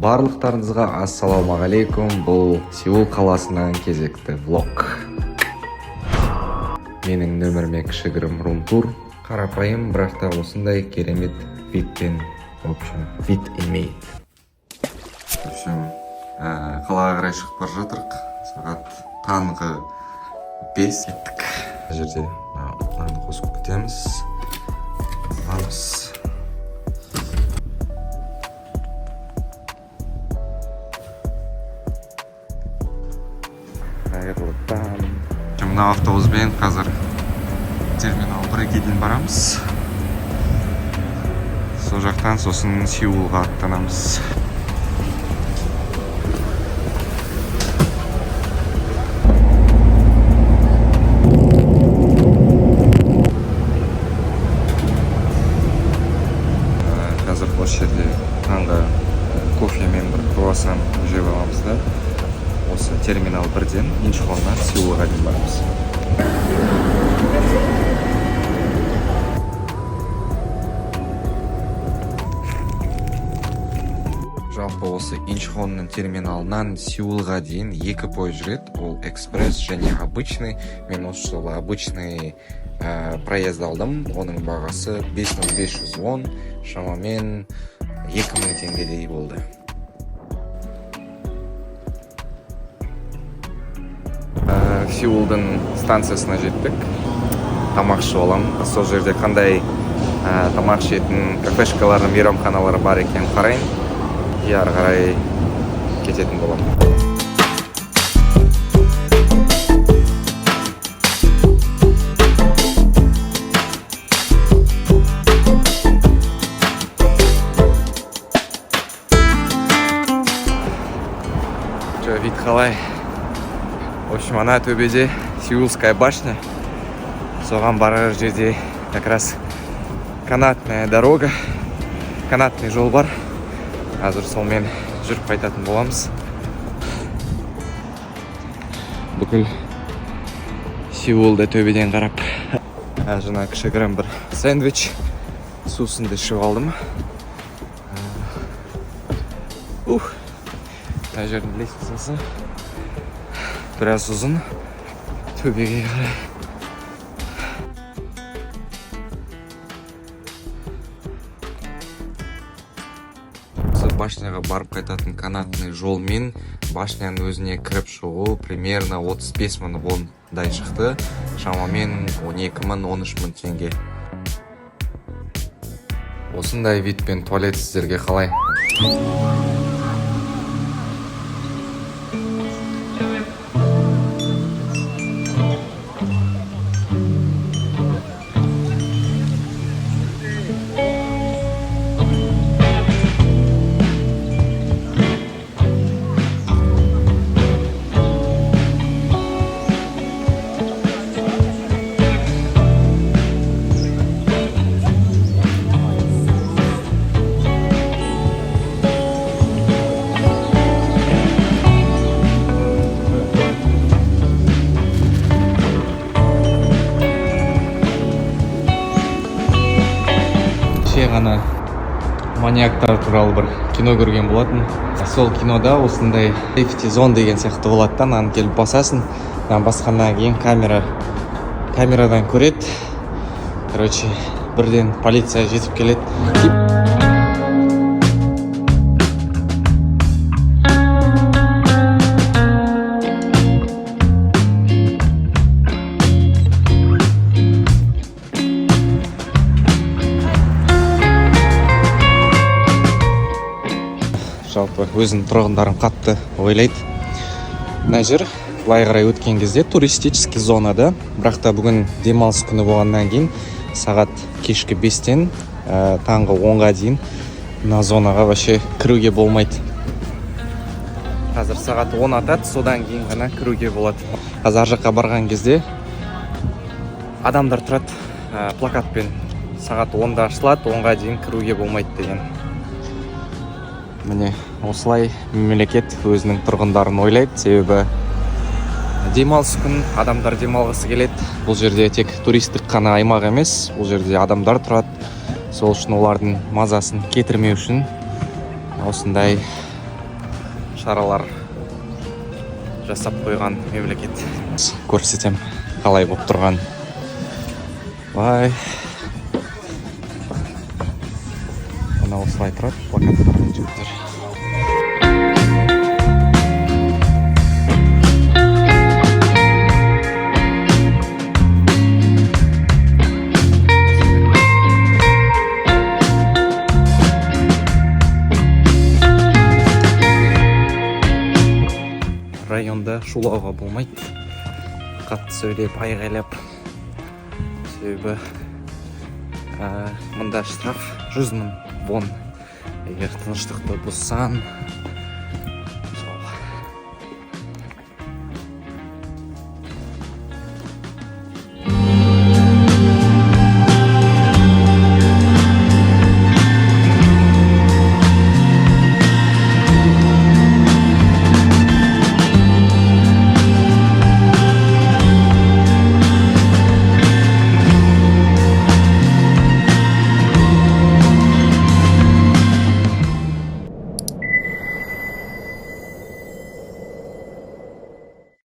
Барлықтарыңызға ассалаумағалейкум. Бұл Сеул қаласынан кезекті влог. Менің нөміріме кішігірім рум-тур. Қарапайым, бірақ та осындай керемет видпен, в общем, вид имеет. В общем, қалаға қарай шығып бара жатырмық. Сағат таңғы 5 кеттік. Бұл жерде нанды қосып күтеміз. Аламыз. Мына автобуспен қазір терминал 1-ге дейін барамыз. Сол жақтан сосын Сеулға аттанамыз. Қазір осы жерде таңғы кофе мен бір круассан жеп аламыз да. Осы терминал 1-ден Инчхоннан Сеулға дейін барамыз. Жалпы осы Инчхонның терминалынан Сеулға дейін 2 пойыз жүреді. Ол экспресс және обычный. Мен осы жолы обычный проезд алдым. Оның бағасы 5510, шамамен 2000 теңгедей болды. Сеулдың станциясына жеттік. Тамақ ішіп аламын. Сол жерде қандай тамақ ішетін кафешкалар, мейрамханалар бар екен қарайын. Ары қарай кететін боламын. Вид қалай? В общем, ана төбеде Сеулская башня. Соған барар жерде как раз канатная дорога, канатный жол бар. Қазір солмен жүріп қайтатын боламыз. Бүкіл Сеулды төбеден қарап. Жаңа кішігірім бір сэндвич сусынды ішіп алдым. Мына жердің лестницасы біраз ұзын, төбеге қарай. Башняға барып қайтатын канатный жолмен башняның өзіне кіріп шығу примерно 35 мың вондай шықты. Шамамен 12 мың, 13 мың теңге. Осындай видпен туалет сіздерге қалай? Ғана маньяктар туралы бір кино көрген болатын. Сол кинода осындай safety zone деген сияқты болады да, нан келіп басасын. Басқаннан кейін камерадан көреді. Короче, бірден полиция жетіп келеді. Жалпы өзінің тұрғындарын қатты ойлайды. Мына жер былай қарай өткен кезде туристический зонада, бірақ та бүгін демалыс күні болғаннан кейін сағат кешкі 5-тен таңғы 10-ға дейін мына зонаға вообще кіруге болмайды. Қазір сағат 10 атады, содан кейін ғана кіруге болады. Қазір жаққа барған кезде адамдар тұрады плакатпен. Сағат 10-да ашылады, 10-ға дейін кіруге болмайды деген. Міне осылай мемлекет өзінің тұрғындарын ойлайды. Себебі демалыс күн, адамдар демалғысы келеді. Бұл жерде тек туристік қана аймақ емес, бұл жерде адамдар тұрады. Сол үшін олардың мазасын кетірмеу үшін осындай шаралар жасап қойған мемлекет. Көрсетем қалай болып тұрған. Бай. Мына осылай тұрады, плакаттар мен жігіттер. Районда шулауға болмайды. Қатты сөйлеп, айғайлап. Себебі мұнда штраф 100 000 вон. Егер тыныштықты бұзсаң,